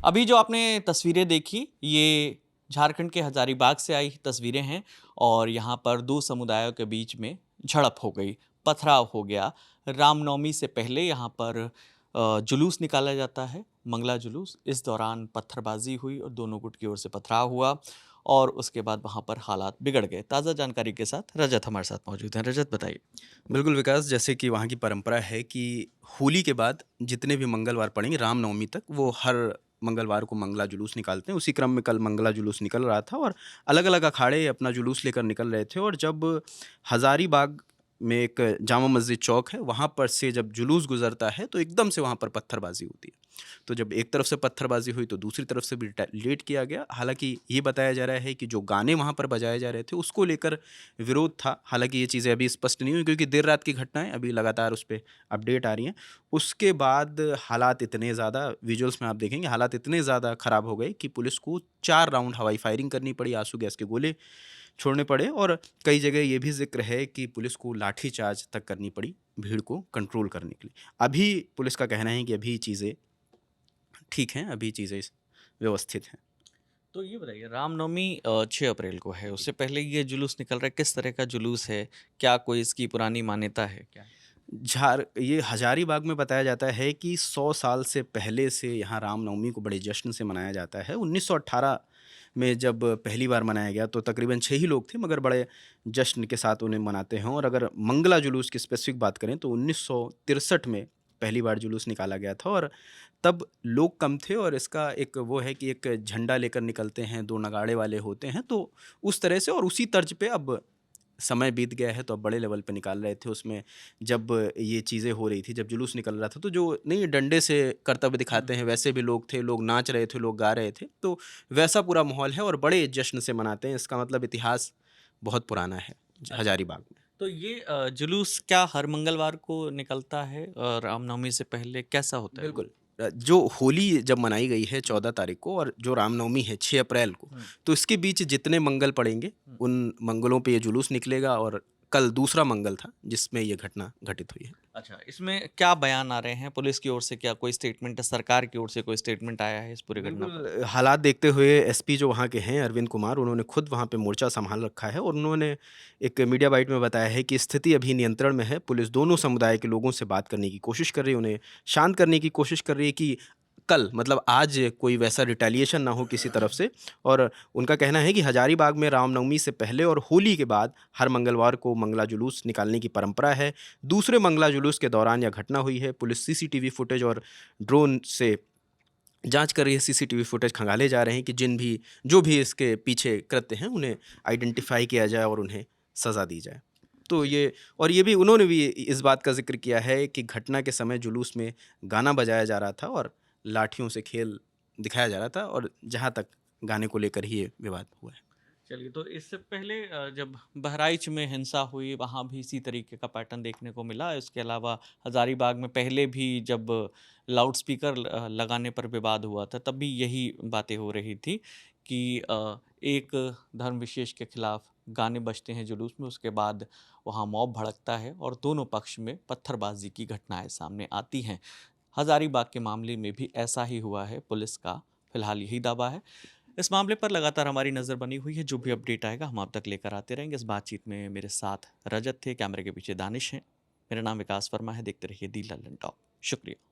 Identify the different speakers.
Speaker 1: अभी जो आपने तस्वीरें देखी, ये झारखंड के हजारीबाग से आई तस्वीरें हैं और यहाँ पर दो समुदायों के बीच में झड़प हो गई, पथराव हो गया। रामनवमी से पहले यहाँ पर जुलूस निकाला जाता है, मंगला जुलूस। इस दौरान पत्थरबाजी हुई और दोनों गुट की ओर से पथराव हुआ और उसके बाद वहाँ पर हालात बिगड़ गए। ताज़ा जानकारी के साथ रजत हमारे साथ मौजूद हैं। रजत, बताइए।
Speaker 2: बिल्कुल विकास, जैसे कि वहाँ की परंपरा है कि होली के बाद जितने भी मंगलवार पड़ेंगे रामनवमी तक, वो हर मंगलवार को मंगला जुलूस निकालते हैं। उसी क्रम में कल मंगला जुलूस निकल रहा था और अलग-अलग अखाड़े अपना जुलूस लेकर निकल रहे थे। और जब हज़ारीबाग में एक जामा मस्जिद चौक है, वहाँ पर से जब जुलूस गुज़रता है तो एकदम से वहाँ पर पत्थरबाज़ी होती है। तो जब एक तरफ से पत्थरबाज़ी हुई तो दूसरी तरफ से भी रिटेलिएट किया गया। हालाँकि ये बताया जा रहा है कि जो गाने वहाँ पर बजाए जा रहे थे उसको लेकर विरोध था। हालाँकि ये चीज़ें अभी स्पष्ट नहीं हुई क्योंकि देर रात की घटना है, अभी लगातार उस पे अपडेट आ रही हैं। उसके बाद हालात इतने ज़्यादा, विजुअल्स में आप देखेंगे, हालात इतने ज़्यादा ख़राब हो गए कि पुलिस को 4 राउंड हवाई फायरिंग करनी पड़ी, आँसू गैस के गोले छोड़ने पड़े और कई जगह ये भी ज़िक्र है कि पुलिस को लाठी चार्ज तक करनी पड़ी भीड़ को कंट्रोल करने के लिए। अभी पुलिस का कहना है कि अभी चीज़ें ठीक हैं, अभी चीज़ें व्यवस्थित हैं।
Speaker 1: तो ये बताइए, रामनवमी 6 अप्रैल को है, उससे पहले ये जुलूस निकल रहा है, किस तरह का जुलूस है? क्या कोई इसकी पुरानी मान्यता है क्या?
Speaker 2: ये हज़ारीबाग में बताया जाता है कि 100 साल से पहले से यहाँ रामनवमी को बड़े जश्न से मनाया जाता है। 1918 में जब पहली बार मनाया गया तो तकरीबन 6 ही लोग थे, मगर बड़े जश्न के साथ उन्हें मनाते हैं। और अगर मंगला जुलूस की स्पेसिफ़िक बात करें तो 1963 में पहली बार जुलूस निकाला गया था और तब लोग कम थे। और इसका एक वो है कि एक झंडा लेकर निकलते हैं, 2 नगाड़े वाले होते हैं, तो उस तरह से और उसी तर्ज पे अब समय बीत गया है तो अब बड़े लेवल पे निकाल रहे थे। उसमें जब ये चीज़ें हो रही थी, जब जुलूस निकल रहा था, तो जो नहीं डंडे से कर्तव्य दिखाते हैं वैसे भी लोग थे, लोग नाच रहे थे, लोग गा रहे थे, तो वैसा पूरा माहौल है और बड़े जश्न से मनाते हैं। इसका मतलब इतिहास बहुत पुराना है
Speaker 1: अच्छा,
Speaker 2: हजारीबाग में।
Speaker 1: तो ये जुलूस क्या हर मंगलवार को निकलता है? रामनवमी से पहले कैसा होता है वो?
Speaker 2: बिल्कुल। जो होली जब मनाई गई है 14 तारीख को और जो रामनवमी है 6 अप्रैल को,
Speaker 1: हुँ,
Speaker 2: तो इसके बीच जितने मंगल पड़ेंगे,
Speaker 1: हुँ।
Speaker 2: उन मंगलों पे ये जुलूस निकलेगा। और कल दूसरा मंगल था जिसमें ये घटना घटित हुई है।
Speaker 1: अच्छा, इसमें क्या बयान आ रहे हैं? पुलिस की ओर से क्या कोई स्टेटमेंट है? सरकार की ओर से कोई स्टेटमेंट आया है इस पूरी घटना पर?
Speaker 2: बिल्कुल, हालात देखते हुए एसपी जो वहाँ के हैं अरविंद कुमार, उन्होंने खुद वहाँ पे मोर्चा सँभाल रखा है और उन्होंने एक मीडिया बाइट में बताया है कि स्थिति अभी नियंत्रण में है। पुलिस दोनों समुदाय के लोगों से बात करने की कोशिश कर रही है, उन्हें शांत करने की कोशिश कर रही है कि कल मतलब आज कोई वैसा रिटेलिएशन ना हो किसी तरफ से। और उनका कहना है कि हज़ारीबाग में रामनवमी से पहले और होली के बाद हर मंगलवार को मंगला जुलूस निकालने की परंपरा है। दूसरे मंगला जुलूस के दौरान यह घटना हुई है। पुलिस सीसीटीवी फुटेज और ड्रोन से जाँच कर रही है, सीसीटीवी फुटेज खंगाले जा रहे हैं कि जो भी इसके पीछे कृत्य हैं, उन्हें आइडेंटिफ़ाई किया जाए और उन्हें सज़ा दी जाए। तो
Speaker 1: जी।
Speaker 2: ये और ये भी उन्होंने भी इस बात का ज़िक्र किया है कि घटना के समय जुलूस में गाना बजाया जा रहा था और लाठियों से खेल दिखाया जा रहा था और जहाँ तक गाने को लेकर ही ये विवाद हुआ है।
Speaker 1: चलिए, तो इससे पहले जब बहराइच में हिंसा हुई, वहाँ भी इसी तरीके का पैटर्न देखने को मिला। इसके अलावा हज़ारीबाग में पहले भी जब लाउड स्पीकर लगाने पर विवाद हुआ था, तब भी यही बातें हो रही थी कि एक धर्म विशेष के खिलाफ गाने बजते हैं जुलूस में, उसके बाद वहाँ मॉब भड़कता है और दोनों पक्ष में पत्थरबाजी की घटनाएँ सामने आती हैं। हज़ारीबाग के मामले में भी ऐसा ही हुआ है, पुलिस का फिलहाल यही दावा है। इस मामले पर लगातार हमारी नज़र बनी हुई है, जो भी अपडेट आएगा हम आप तक लेकर आते रहेंगे। इस बातचीत में मेरे साथ रजत थे, कैमरे के पीछे दानिश हैं। मेरा नाम विकास वर्मा है, देखते रहिए दी लल्लन टॉप। शुक्रिया।